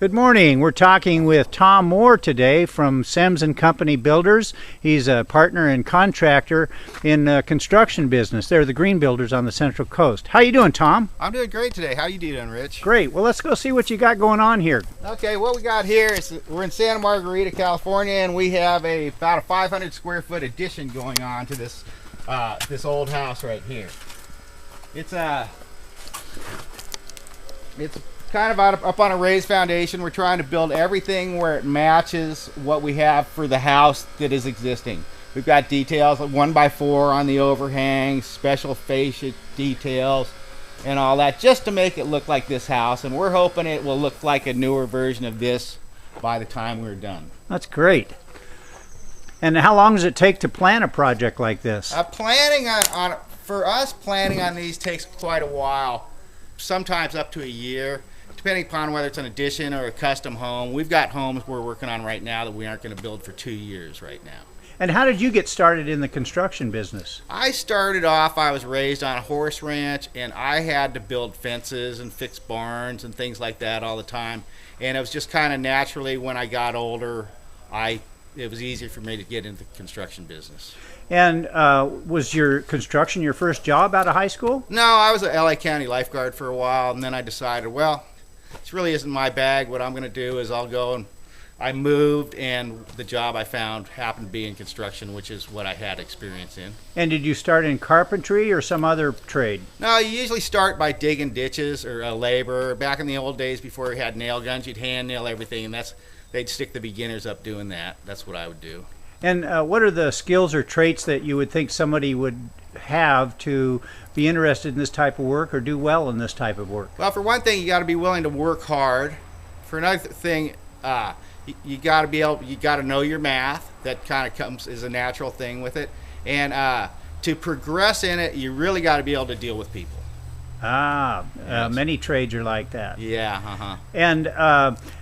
Good morning. We're talking with Tom Moore today from Semmes Company Builders. He's a partner and contractor in construction business. They're the green builders on the Central Coast. How you doing, Tom? I'm doing great today. How you doing, Rich? Great. Well, let's go see what you got going on here. Okay, what we got here is we're in Santa Margarita, California, and we have about a 500 square foot addition going on to this this old house right here. It's kind of up on a raised foundation. We're trying to build everything where it matches what we have for the house that is existing. We've got details like 1x4 on the overhang, special fascia details, and all that, just to make it look like this house. And we're hoping it will look like a newer version of this by the time we're done. That's great. And how long does it take to plan a project like this? For us, planning on these takes quite a while, sometimes up to a year, depending upon whether it's an addition or a custom home. We've got homes we're working on right now that we aren't going to build for 2 years right now. And how did you get started in the construction business? I started off, I was raised on a horse ranch, and I had to build fences and fix barns and things like that all the time. And it was just kind of naturally, when I got older, it was easier for me to get into the construction business. And was your construction your first job out of high school? No, I was an LA County lifeguard for a while, and then I decided, well, this really isn't my bag. What I'm going to do is I'll go, and I moved, and the job I found happened to be in construction, which is what I had experience in. And did you start in carpentry or some other trade? No, you usually start by digging ditches or a laborer. Back in the old days before we had nail guns, you'd hand nail everything, and they'd stick the beginners up doing that. That's what I would do. And what are the skills or traits that you would think somebody would have to be interested in this type of work or do well in this type of work? Well, for one thing, you got to be willing to work hard. For another thing, you got to know your math. That kind of comes as a natural thing with it. And to progress in it, you really got to be able to deal with people. Many trades are like that. Yeah, And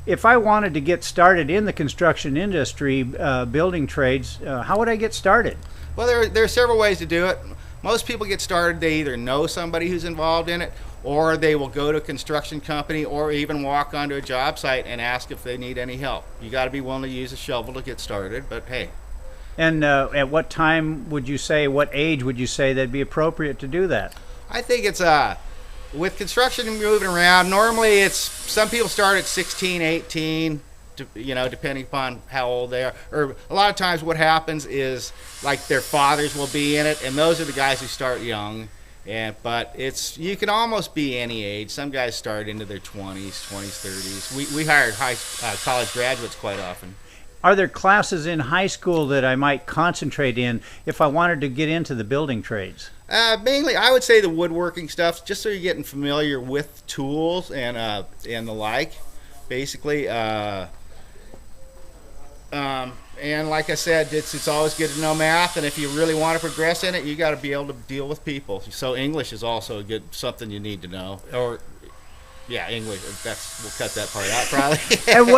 if I wanted to get started in the construction industry, building trades, how would I get started? Well, there are several ways to do it. Most people get started, they either know somebody who's involved in it, or they will go to a construction company, or even walk onto a job site and ask if they need any help. You got to be willing to use a shovel to get started, but hey. And at what time would you say, what age would you say that'd be appropriate to do that? I think it's with construction and moving around, normally it's, some people start at 16, 18, depending upon how old they are. Or a lot of times what happens is, like, their fathers will be in it, and those are the guys who start young. But you can almost be any age. Some guys start into their 20s, 30s. We hired college graduates quite often. Are there classes in high school that I might concentrate in if I wanted to get into the building trades? Mainly, I would say the woodworking stuff, just so you're getting familiar with tools and the like, basically. And like I said, it's always good to know math, and if you really want to progress in it, you got to be able to deal with people. So English is also something you need to know. Or yeah, English. We'll cut that part out probably. And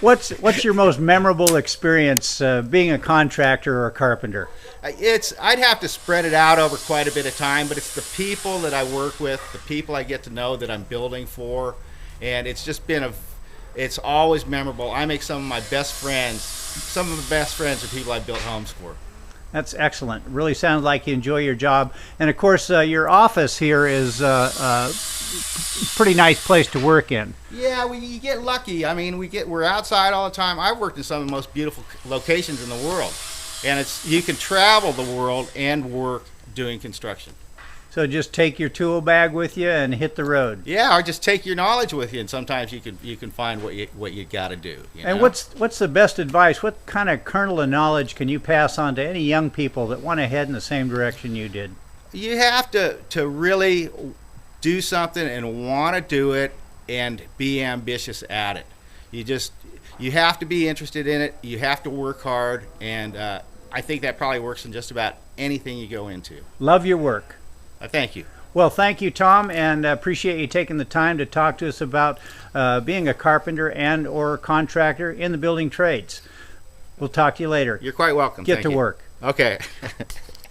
what's your most memorable experience being a contractor or a carpenter? I'd have to spread it out over quite a bit of time, but it's the people that I work with, the people I get to know that I'm building for, and it's just been it's always memorable. I make some of my best friends. Some of the best friends are people I built homes for. That's excellent. It really sounds like you enjoy your job. And of course, your office here is a pretty nice place to work in. Yeah, you get lucky. I mean, we're outside all the time. I've worked in some of the most beautiful locations in the world. And you can travel the world and work doing construction. So just take your tool bag with you and hit the road. Yeah, or just take your knowledge with you, and sometimes you can find what you got to do. And what's the best advice? What kind of kernel of knowledge can you pass on to any young people that want to head in the same direction you did? You have to really do something and want to do it and be ambitious at it. You have to be interested in it. You have to work hard, and I think that probably works in just about anything you go into. Love your work. Thank you. Well, thank you, Tom, and appreciate you taking the time to talk to us about being a carpenter and or contractor in the building trades. We'll talk to you later. You're quite welcome. Get to work. Okay.